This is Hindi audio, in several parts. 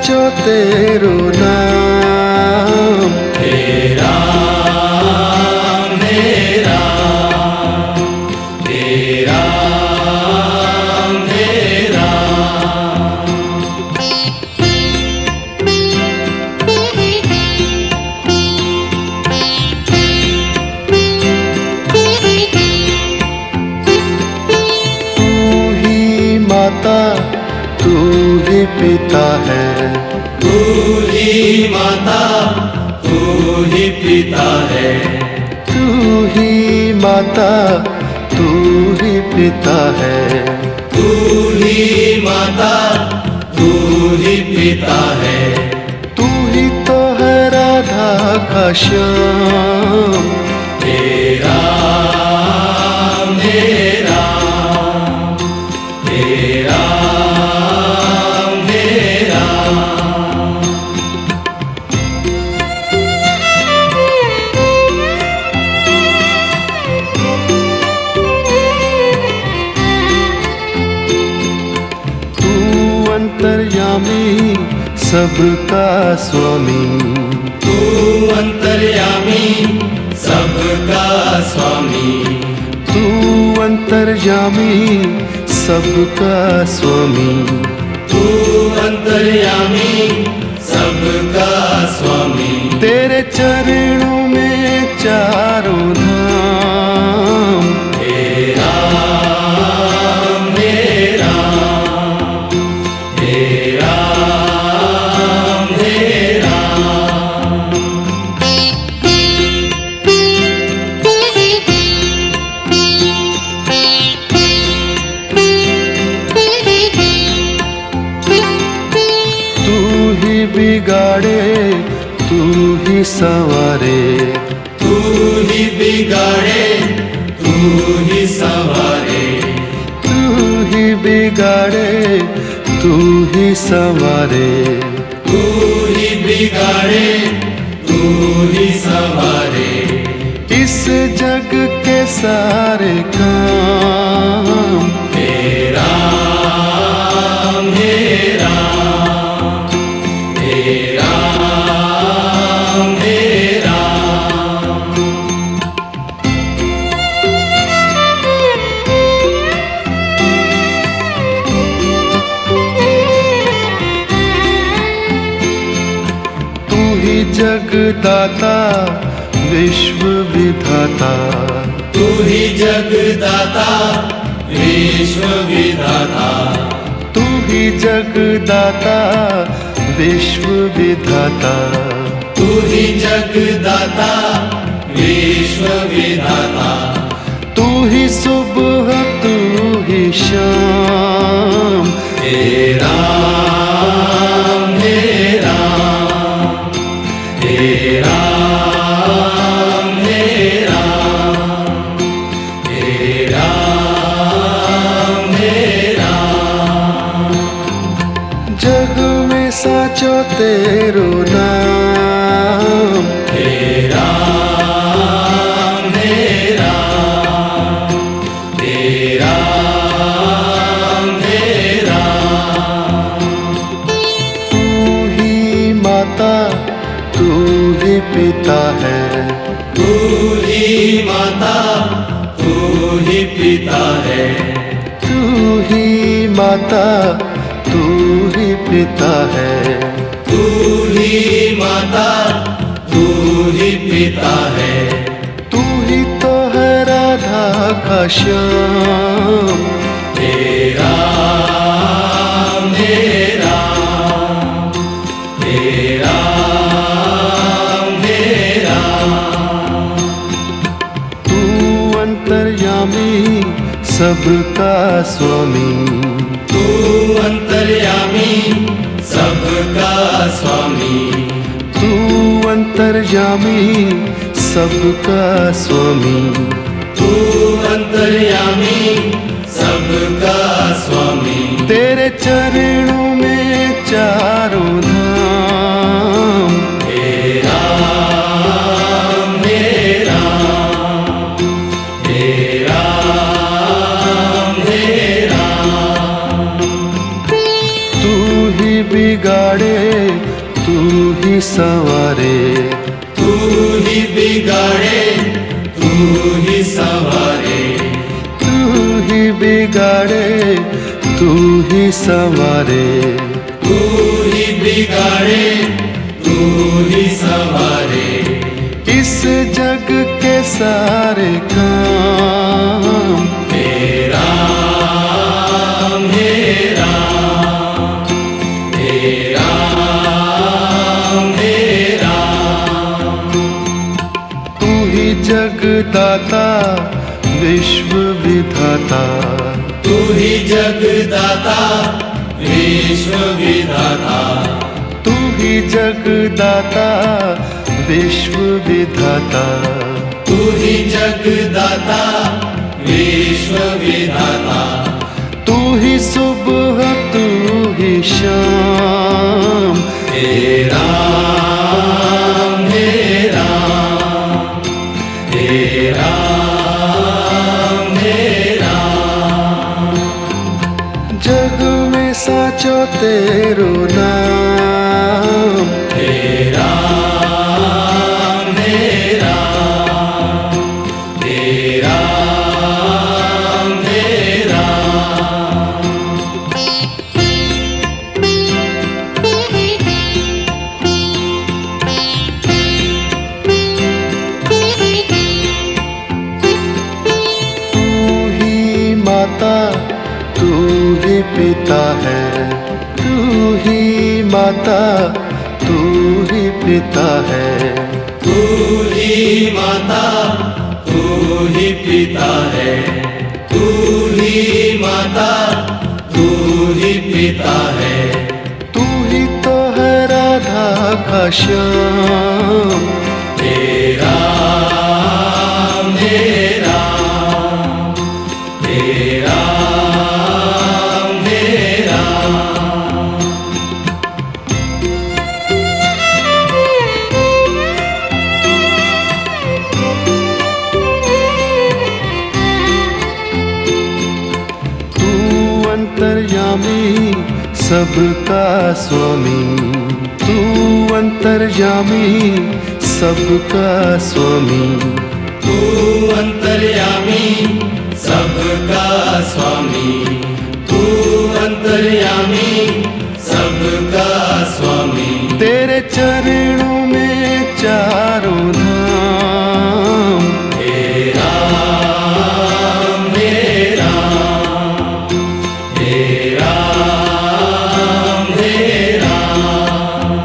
साचो तेरो नाम। हे राम हे राम हे राम हे राम। तू ही माता तू ही पिता है, तू ही माता तू ही पिता है, तू ही माता तू ही पिता है। तू ही माता तू ही पिता है। तू ही तो है राधा का श्याम। हे राम हे राम हे राम हे राम। तू अंतर्यामी सबका स्वामी, तू अंतर्यामी सबका स्वामी, तू अंतर्यामी सबका स्वामी। तू अंतर्यामी सबका स्वामी। तेरे चरणों में चारों धाम। हे राम हे राम हे राम हे राम। तू ही बिगाड़े तू ही संवारे, तू ही बिगाड़े तू ही संवारे, तू ही बिगाड़े तू ही संवारे। तू ही बिगाड़े तू ही संवारे। इस जग के सारे काम। हे राम हे राम हे राम हे राम। तू ही जगदाता विश्व विधाता, तू ही जगदाता विश्व विधाता, तू ही जगदाता विश्व विधाता। तू ही जगदाता विश्व विधाता। तू ही सुबह तू ही शाम। हे राम हे राम हे राम हे राम हे राम हे राम। जग में साचो तेरो नाम। हे राम हे राम हे राम हे राम। तू ही माता तू ही पिता है, तू ही माता तू ही पिता है, तू ही माता तू ही पिता है। तू ही माता तू ही पिता है। तू ही तो है राधा का श्याम। हे राम हे राम हे राम हे राम। तू अंतर्यामी सबका स्वामी, तू अंतर्यामी सबका स्वामी, तू अंतर्यामी सबका स्वामी। तू अंतर्यामी सबका स्वामी। तेरे चरणों में चारों धाम। हे राम हे राम हे राम हे राम। तू ही बिगाड़े संवारे, तू ही बिगाड़े तू ही संवारे, तू ही बिगाड़े तू ही संवारे, तू ही बिगाड़े तू ही संवारे, इस जग के सारे काम हे राम हे राम हे राम हे राम। तू ही जगदाता विश्व विधाता, तू ही जगदाता विश्व विधाता, तू ही जगदाता विश्व विधाता, तू ही जगदाता विश्व विधाता, तू ही सुबह तू ही शाम, हे राम हे राम हे राम हे राम। जग में साचो तेरो नाम, हे राम हे राम हे राम हे राम। तू ही माता तू ही पिता है, तू ही माता तू ही पिता है, तू ही माता तू ही पिता है, तू ही माता तू ही पिता है, तू ही तो है राधा का श्याम, हे राम हे राम हे राम हे राम। तू अंतर्यामी सबका स्वामी, तू अंतर्यामी सबका स्वामी, तू अंतर्यामी सबका स्वामी, तू अंतर्यामी सबका स्वामी। तेरे चरणों में चारों धाम, हे राम हे राम हे राम हे राम।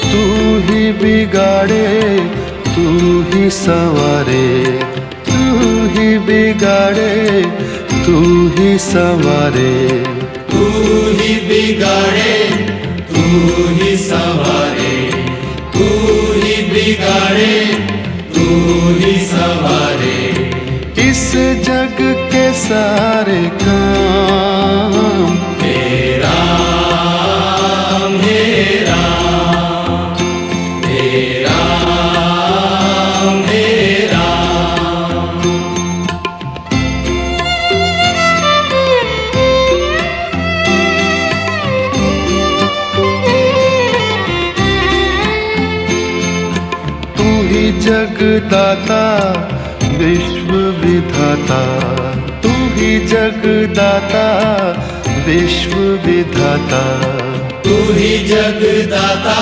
तू ही बिगाड़े तू ही संवारे, तू ही बिगाड़े तू ही संवारे, तू ही बिगाड़े तू ही संवारे, तू ही बिगाड़े तू ही संवारे, इस जग के सारे काम हे राम हे राम हे राम हे राम। तू ही जगदाता विश्व विधाता, तू ही जगदाता विश्व विधाता, तू ही जगदाता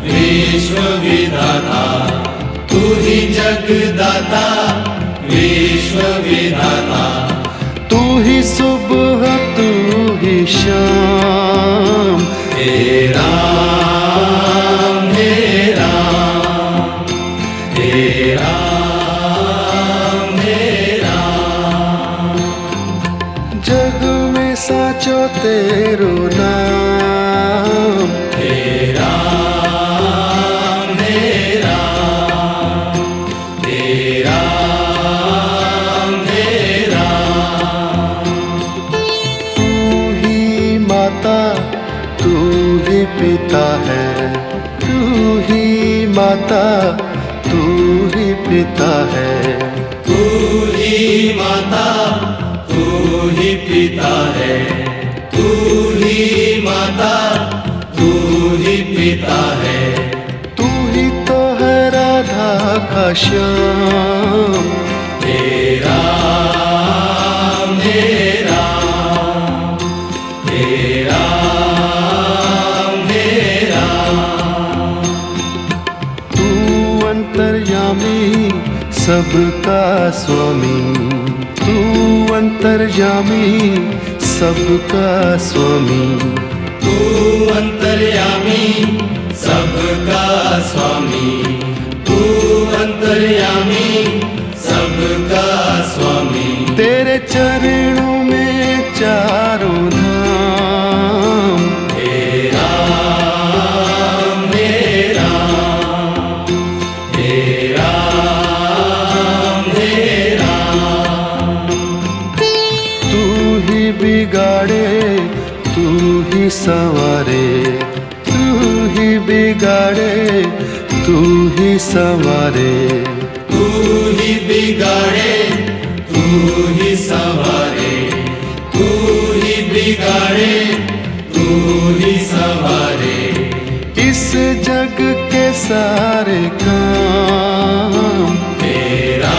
विश्व विधाता, तू ही जगदाता विश्व विधाता, तू ही सुबह तू ही शाम, हे राम हे राम हे राम हे राम। जग में साचो तेरो नाम, हे राम हे राम हे राम हे राम। तू ही माता तू ही पिता है, तू ही माता तू ही पिता है, तू ही माता, तू ही पिता है, तू ही माता, तू ही पिता है। तू ही तो है राधा का श्याम, तेरा मेरा, तेरा मेरा। तू अंतर्यामी सबका स्वामी, तू अंतर्यामी सबका स्वामी, तू अंतर्यामी सबका स्वामी, तू अंतर्यामी सबका स्वामी। तेरे चरणों में चारों धाम, तेरा मेरा, तेरा मेरा। तू ही बिगाड़े तू ही संवारे, तू ही बिगाड़े तू ही संवारे, तू ही बिगाड़े, तू ही संवारे, तू ही बिगाड़े, तू ही संवारे। इस जग के सारे काम, तेरा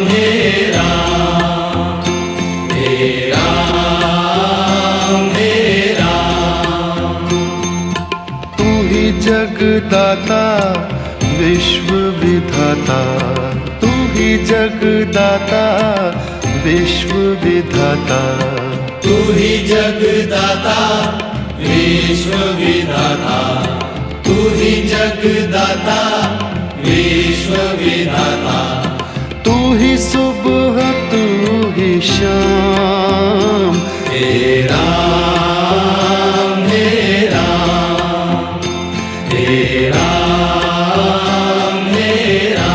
मेरा, तेरा मेरा। तू ही जगदाता विश्व विधाता, तू ही जगदाता विश्व विधाता, तू ही जगदाता विश्व विधाता, तू ही जगदाता विश्व विधाता। तू ही सुबह तू ही शाम, तेरा मेरा, तेरा मेरा।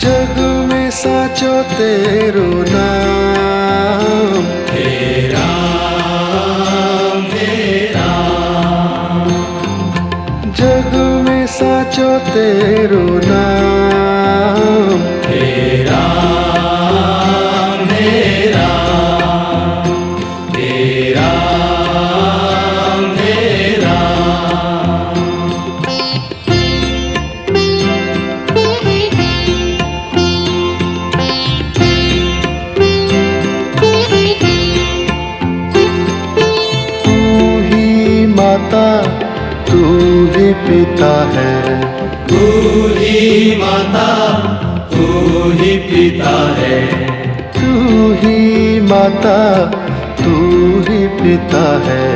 जग में साचो तेरो नाम, तेरा मेरा, जग में साचो तेरो नाम। तेरा मेरा, तेरा मेरा। तू ही माता तू ही पिता है, तू ही माता, तू ही पिता है, तू ही माता तू ही पिता है,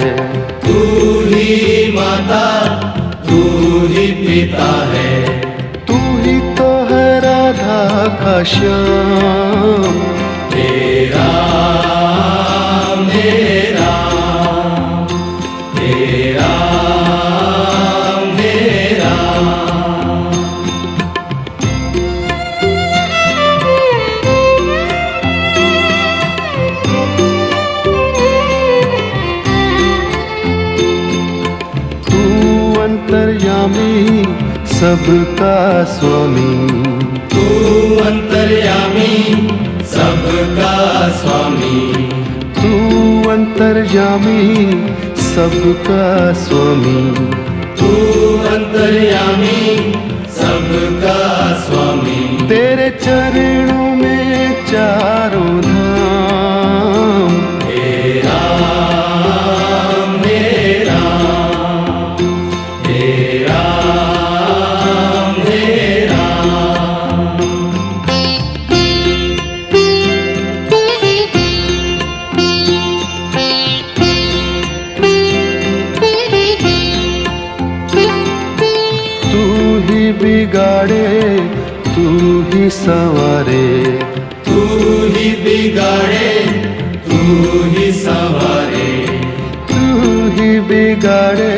तू ही माता, तू ही पिता है। तू ही तो है राधा का श्याम, तेरा मेरा, तेरा मेरा। तू अंतर्यामी सबका स्वामी, तू अंतर्यामी सबका स्वामी, तू अंतर्यामी सबका स्वामी, तू अंतर्यामी सबका स्वामी। तेरे चरणों में चारों धाम, तेरा मेरा, तेरा मेरा। तू ही बिगाड़े तू ही संवारे, तू ही बिगाड़े, तू ही संवारे, तू ही बिगाड़े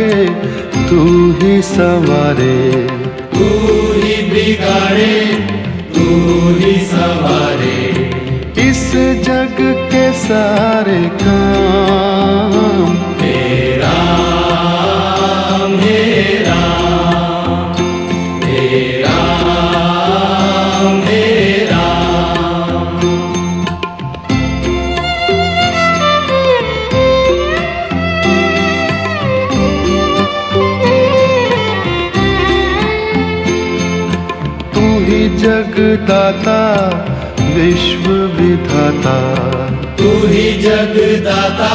तू ही संवारे, तू ही बिगाड़े, तू ही संवारे। इस जग के सारे काम, तेरा मेरा, जगदाता विश्व विधाता, तू ही जगदाता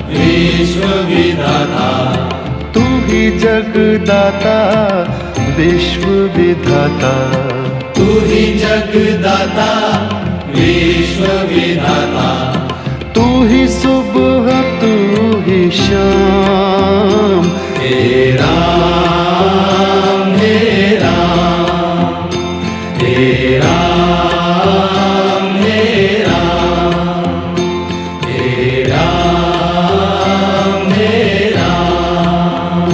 विश्व विधाता, तू ही जगदाता विश्व विधाता, तू ही जगदाता विश्व विधाता, तू ही सुबह तू ही शाम, हे राम हे राम, हे राम हे राम, हे राम हे राम।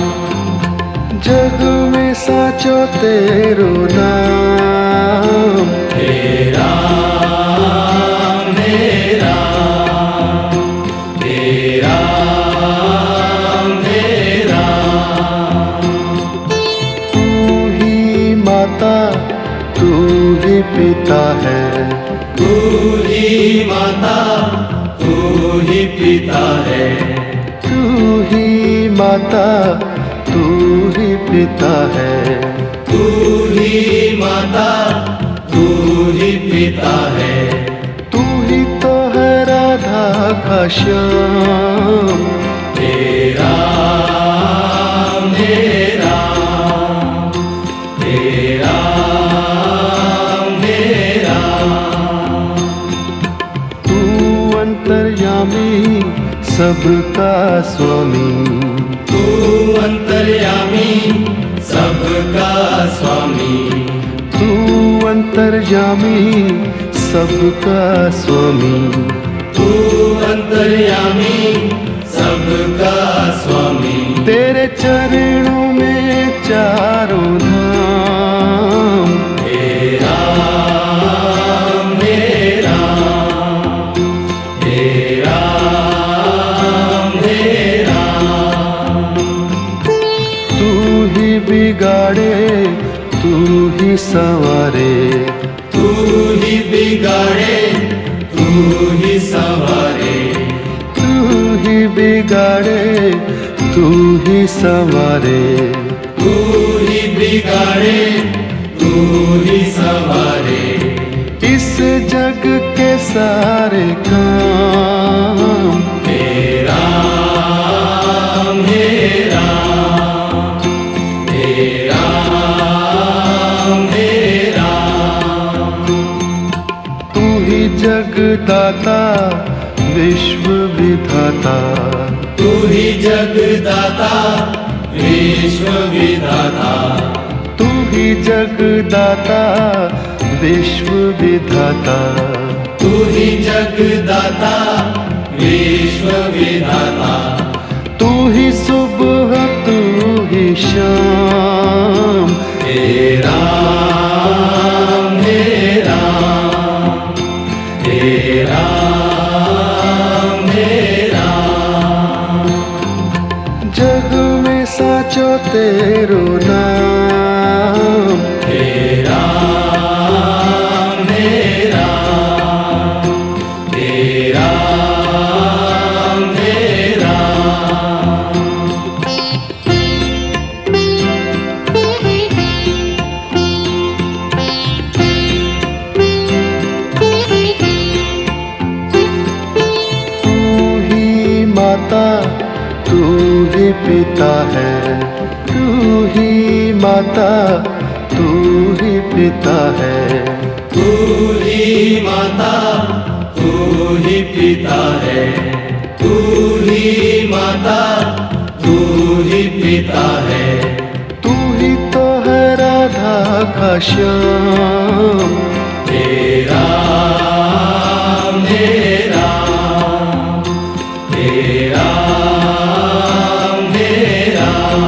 जग में साचो तेरो नाम, हे राम हे राम, हे राम हे राम। तू ही माता तू ही पिता है, तू ही माता तू ही पिता है, तू ही माता तू ही पिता है, तू ही माता तू ही पिता है, तू ही तो है राधा का श्याम, हे राम हे राम, हे राम हे राम। तू अंतर्यामी सबका स्वामी, तू अंतर्यामी सबका स्वामी, तू अंतर्यामी सबका स्वामी, तू अंतर्यामी सबका स्वामी। तेरे चरणों में चारों धाम, हे राम हे राम, हे राम हे राम। तू ही बिगाड़े तू ही संवारे, तू ही बिगाड़े तू ही संवारे, तू ही बिगाड़े तू ही संवारे, तू ही बिगाड़े तू ही संवारे। इस जग के सारे काम, हे राम हे राम, हे राम हे राम। तू ही जगदाता विश्व विधाता, तू ही जगदाता विश्व विधाता, तू ही जगदाता विश्व विधाता, तू ही जगदाता विश्व विधाता, तू ही सुबह तू ही शाम, हे राम हे राम, हे राम हे राम। जग में साचो तेरो नाम, हे राम हे राम, हे राम हे राम। तू ही माता तू ही पिता है, तू ही माता तू ही पिता है, तू ही माता तू ही पिता है, तू ही माता तू ही पिता है, तू ही तो है राधा का श्याम, हे राम हे राम, हे राम हे राम।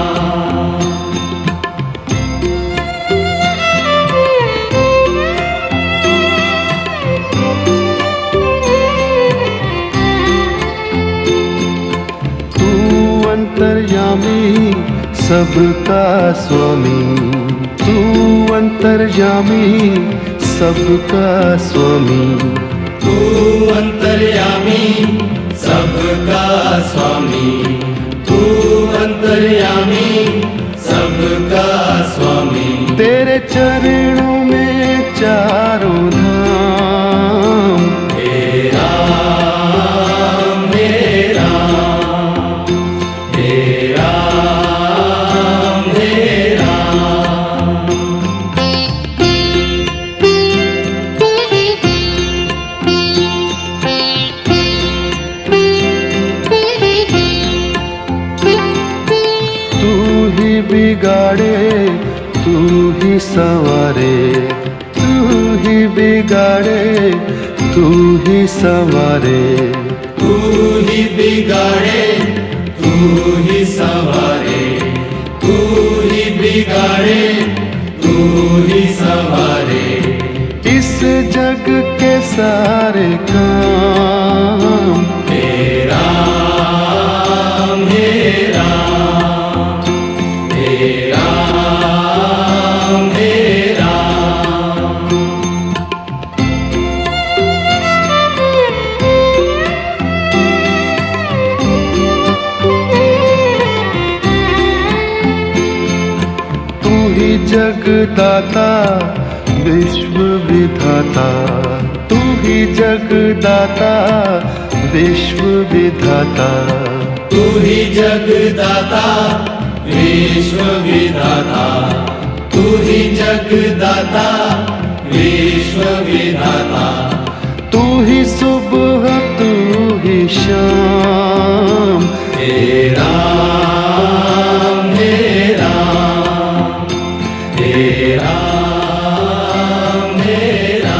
तू अंतर्यामी सबका स्वामी, तू अंतर्यामी सबका स्वामी, तू अंतर्यामी सबका स्वामी, तू अंतर्यामी सबका स्वामी। तेरे चरणों में ही बिगाड़े तू ही संवारे, तू ही बिगाड़े तू ही संवारे, तू ही बिगाड़े तू ही संवारे, तू ही बिगाड़े तू ही संवारे। इस जग के सारे काम तेरा मेरा, तेरा मेरा। तू ही जगदाता विश्व विधाता, तू ही जगदाता विश्व विधाता, तू ही जगदाता विश्व विधाता, तू ही जगदाता विश्व विधाता। तू ही सुबह तू ही शाम, तेरा मेरा, तेरा मेरा।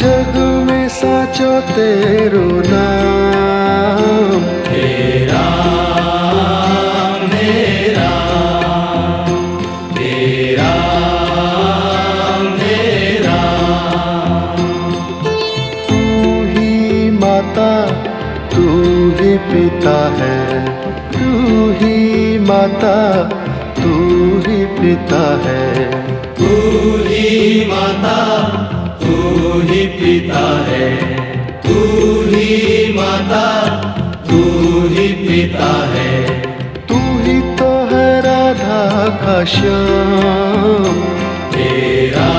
जग में साचो तेरो नाम, तेरा मेरा, तेरा मेरा। तू ही माता तू ही पिता है, तू ही माता तू ही पिता है, तू ही माता तू ही पिता है, तू ही माता तू ही पिता है। तू ही तो है राधा का श्याम, तेरा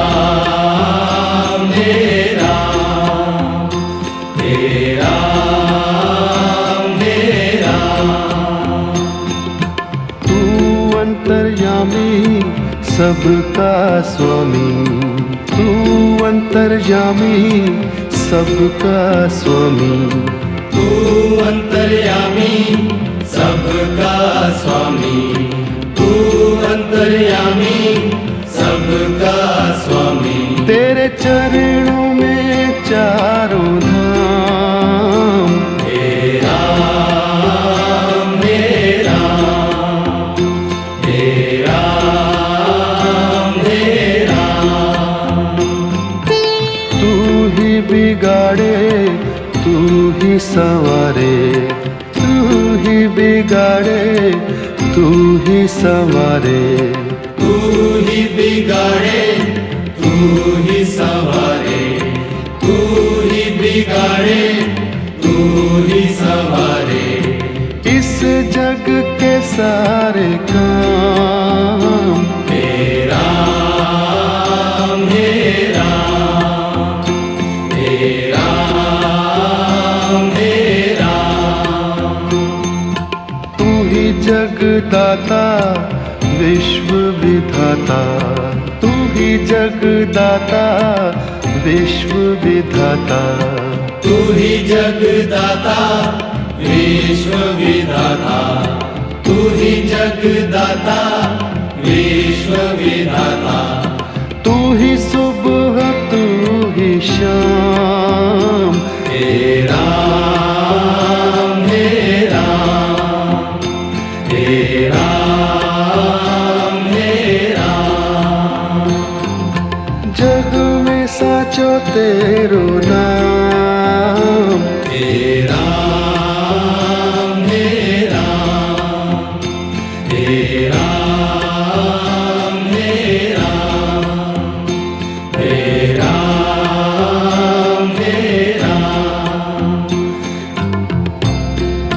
मेरा, तेरा मेरा। तू अंतर्यामी सबका स्वामी, तू अंतर्यामी सबका स्वामी, तू अंतर्यामी सबका स्वामी, तू अंतर्यामी सबका स्वामी। तेरे चरणों में चारों धाम, तेरा मेरा, तेरा मेरा। तू ही बिगाड़े तू ही संवारे, तू ही बिगाड़े तू ही संवारे, तू ही बिगाड़े तू ही संवारे, तू ही बिगाड़े तू ही संवारे। इस जग के सारे काम तेरा मेरा, तेरा मेरा। तू ही जगदाता विश्व विधाता, तू ही जगदाता विश्व विधाता, तू ही जगदाता विश्व विधाता, तू ही जगदाता विश्व विधाता। तू ही सुबह तू ही शाम, तेरा मेरा, तेरा मेरा। जग में साचो तेरो नाम।